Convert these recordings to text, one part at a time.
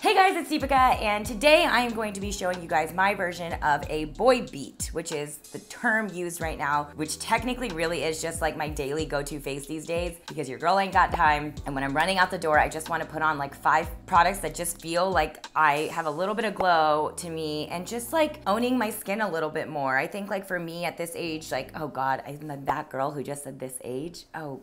Hey guys, it's Deepica, and today I am going to be showing you guys my version of a boy beat, which is the term used right now, which technically really is just like my daily go-to face these days because your girl ain't got time. And when I'm running out the door, I just want to put on like 5 products that just feel like I have a little bit of glow to me and just like owning my skin a little bit more. I think like for me at this age, like, oh God, I'm that girl who just said this age. Oh.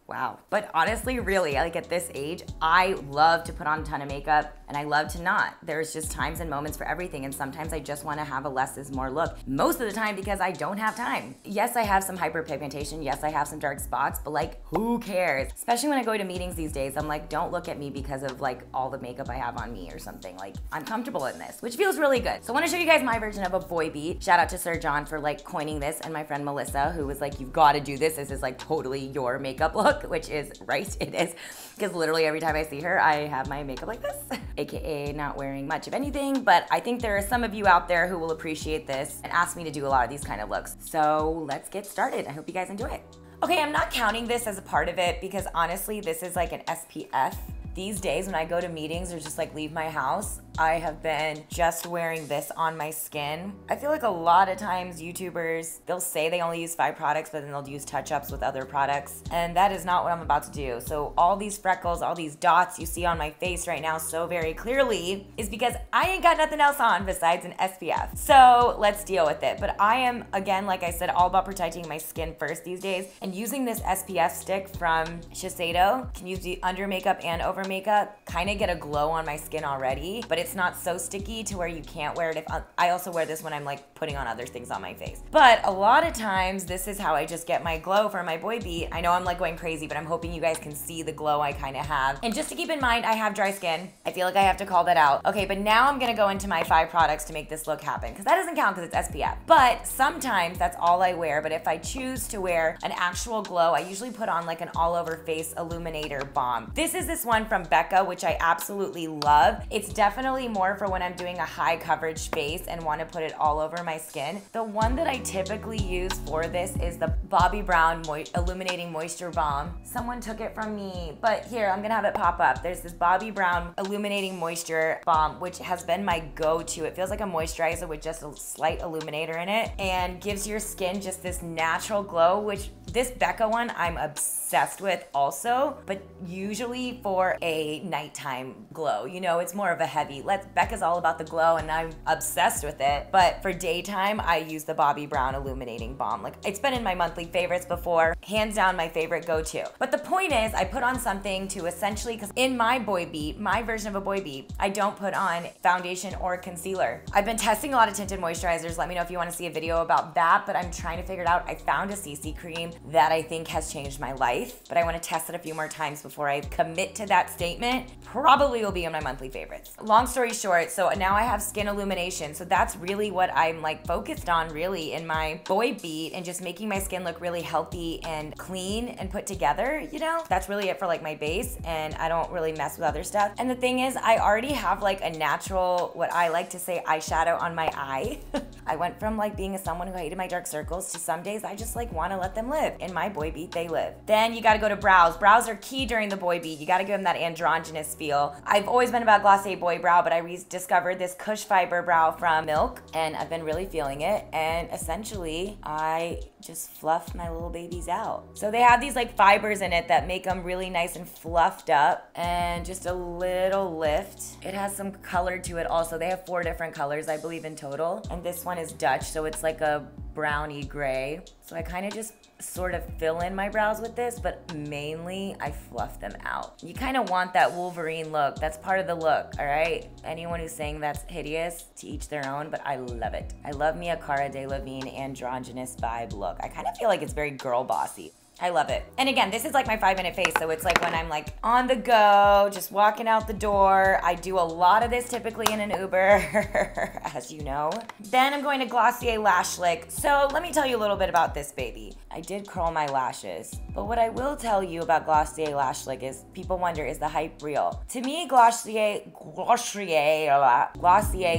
Wow. But honestly, really, like at this age, I love to put on a ton of makeup and I love to not. There's just times and moments for everything, and sometimes I just want to have a less is more look. Most of the time because I don't have time. Yes, I have some hyperpigmentation. Yes, I have some dark spots, but like, who cares? Especially when I go to meetings these days, I'm like, don't look at me because of like all the makeup I have on me or something. Like, I'm comfortable in this, which feels really good. So I want to show you guys my version of a boy beat. Shout out to Sir John for like coining this, and my friend Melissa, who was like, you've got to do this. This is like totally your makeup look. Which is right, it is, because literally every time I see her, I have my makeup like this, aka not wearing much of anything. But I think there are some of you out there who will appreciate this and ask me to do a lot of these kind of looks. So let's get started. I hope you guys enjoy it. Okay, I'm not counting this as a part of it because honestly, this is like an SPF. These days when I go to meetings or just like leave my house, I have been just wearing this on my skin. I feel like a lot of times YouTubers, they'll say they only use 5 products, but then they'll use touch-ups with other products. And that is not what I'm about to do. So all these freckles, all these dots you see on my face right now so very clearly is because I ain't got nothing else on besides an SPF. So let's deal with it. But I am, again, like I said, all about protecting my skin first these days. And using this SPF stick from Shiseido, can use the under makeup and over makeup, kind of get a glow on my skin already, but it's not so sticky to where you can't wear it. If I also wear this when I'm like putting on other things on my face. But a lot of times this is how I just get my glow for my boy beat. I know I'm like going crazy, but I'm hoping you guys can see the glow I kind of have. And just to keep in mind, I have dry skin. I feel like I have to call that out. Okay, but now I'm gonna go into my 5 products to make this look happen, because that doesn't count because it's SPF. But sometimes that's all I wear. But if I choose to wear an actual glow, I usually put on like an all over face illuminator balm. This is this one from Becca, which I absolutely love. It's definitely more for when I'm doing a high coverage face and want to put it all over my skin. The one that I typically use for this is the Bobbi Brown Illuminating Moisture Balm. Someone took it from me, but here, I'm gonna have it pop up. There's this Bobbi Brown Illuminating Moisture Balm, which has been my go-to. It feels like a moisturizer with just a slight illuminator in it and gives your skin just this natural glow, which this Becca one I'm obsessed with also, but usually for a nighttime glow. You know, it's more of a heavy. Becca's all about the glow and I'm obsessed with it. But for daytime, I use the Bobbi Brown Illuminating Balm. Like, it's been in my monthly favorites before. Hands down my favorite go-to. But the point is, I put on something to essentially, because in my boy beat, my version of a boy beat, I don't put on foundation or concealer. I've been testing a lot of tinted moisturizers. Let me know if you want to see a video about that, but I'm trying to figure it out. I found a CC cream that I think has changed my life, but I want to test it a few more times before I commit to that statement. Probably will be in my monthly favorites. Long story short, so now I have skin illumination. So that's really what I'm like focused on really in my boy beat, and just making my skin look really healthy and clean and put together, you know? That's really it for like my base, and I don't really mess with other stuff. And the thing is, I already have like a natural, what I like to say, eyeshadow on my eye. I went from like being someone who hated my dark circles to some days I just like want to let them live. In my boy beat, they live. Then you got to go to brows. Brows are key during the boy beat. You got to give them that androgynous feel. I've always been about Glossier boy brow, but I rediscovered this Kush Fiber brow from Milk, and I've been really feeling it. And essentially, I just fluff my little babies out. So they have these like fibers in it that make them really nice and fluffed up, and just a little lift. It has some color to it also. They have 4 different colors, I believe, in total. And this one is Dutch, so it's like a browny gray. So I kind of just sort of fill in my brows with this, but mainly I fluff them out. You kind of want that Wolverine look. That's part of the look, all right? Anyone who's saying that's hideous, to each their own, but I love it. I love me a Cara Delevingne androgynous vibe look. I kind of feel like it's very girl bossy. I love it. And again, this is like my 5-minute face, so it's like when I'm like on the go, just walking out the door. I do a lot of this typically in an Uber, as you know. Then I'm going to Glossier Lash Lick. So let me tell you a little bit about this baby. I did curl my lashes. But what I will tell you about Glossier Lash Slick is people wonder, is the hype real? To me, Glossier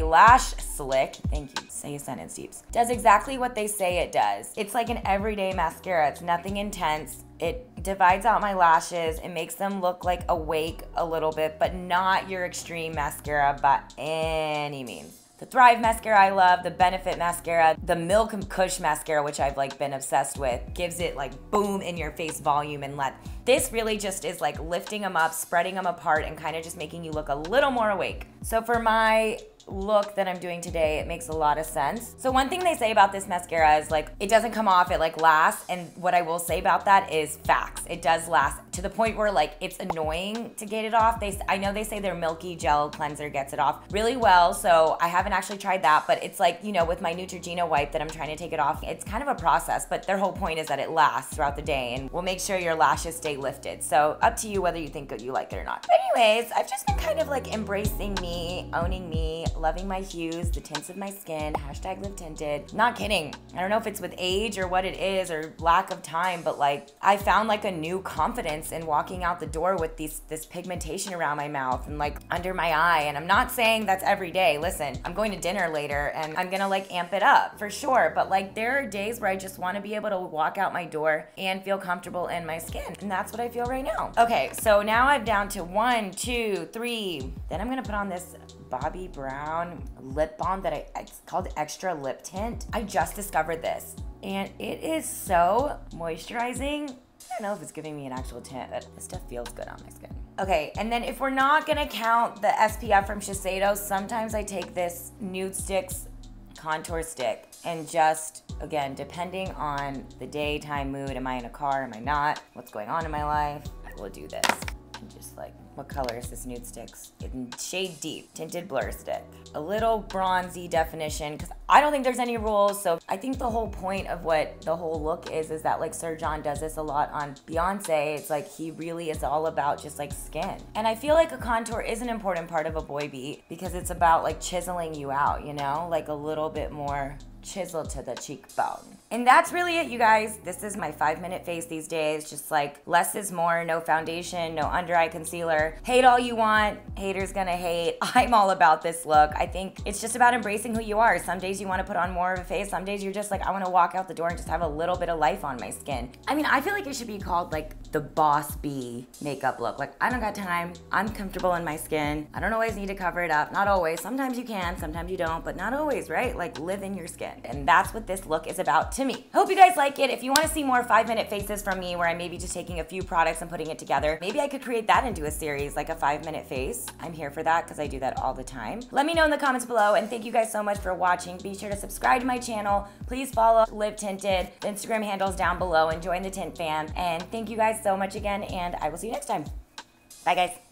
Lash Slick, thank you, say a sentence, Deeps, does exactly what they say it does. It's like an everyday mascara. It's nothing intense. It divides out my lashes. It makes them look like awake a little bit, but not your extreme mascara by any means. The Thrive mascara I love, the Benefit mascara, the Milk and Kush mascara, which I've like been obsessed with, gives it like boom in your face volume and let. This really just is like lifting them up, spreading them apart, and kind of just making you look a little more awake. So for my look that I'm doing today, it makes a lot of sense. So one thing they say about this mascara is like, it doesn't come off, it like lasts. And what I will say about that is facts. It does last to the point where like it's annoying to get it off. I know they say their milky gel cleanser gets it off really well. So I haven't actually tried that, but it's like, you know, with my Neutrogena wipe that I'm trying to take it off, it's kind of a process, but their whole point is that it lasts throughout the day and will make sure your lashes stay lifted. So up to you whether you think you like it or not. But anyways, I've just been kind of like embracing me, owning me, loving my hues, the tints of my skin, hashtag live tinted. Not kidding. I don't know if it's with age or what it is or lack of time, but like I found like a new confidence in walking out the door with this pigmentation around my mouth and like under my eye. And I'm not saying that's every day. Listen, I'm going to dinner later and I'm gonna like amp it up for sure. But like there are days where I just want to be able to walk out my door and feel comfortable in my skin. And that's what I feel right now. Okay, so now I'm down to 1, 2, 3. Then I'm gonna put on this Bobbi Brown lip balm that it's called Extra Lip Tint. I just discovered this and it is so moisturizing. I don't know if it's giving me an actual tint, but this stuff feels good on my skin. Okay, and then if we're not gonna count the SPF from Shiseido, sometimes I take this NUDESTIX contour stick and just, again, depending on the daytime mood, am I in a car, am I not, what's going on in my life, I will do this. And just like, what color is this NUDESTIX? In shade deep, tinted blur stick. A little bronzy definition, because I don't think there's any rules, so I think the whole point of what the whole look is that like Sir John does this a lot on Beyonce. It's like he really is all about just like skin. And I feel like a contour is an important part of a boy beat because it's about like chiseling you out, you know? Like a little bit more chisel to the cheekbone. And that's really it, you guys. This is my 5-minute face these days. Just like less is more, no foundation, no under eye concealer. Hate all you want, haters gonna hate. I'm all about this look. I think it's just about embracing who you are. Some days you wanna put on more of a face. Some days you're just like, I wanna walk out the door and just have a little bit of life on my skin. I mean, I feel like it should be called like the boss bee makeup look. Like, I don't got time. I'm comfortable in my skin. I don't always need to cover it up. Not always. Sometimes you can, sometimes you don't, but not always, right? Like, live in your skin. And that's what this look is about to me. Hope you guys like it. If you want to see more 5-minute faces from me where I'm maybe just taking a few products and putting it together, maybe I could create that into a series, like a 5-minute face. I'm here for that because I do that all the time. Let me know in the comments below, and thank you guys so much for watching. Be sure to subscribe to my channel. Please follow Live Tinted. The Instagram handle's down below, and join the Tint fam. And thank you guys so much again, and I will see you next time. Bye, guys.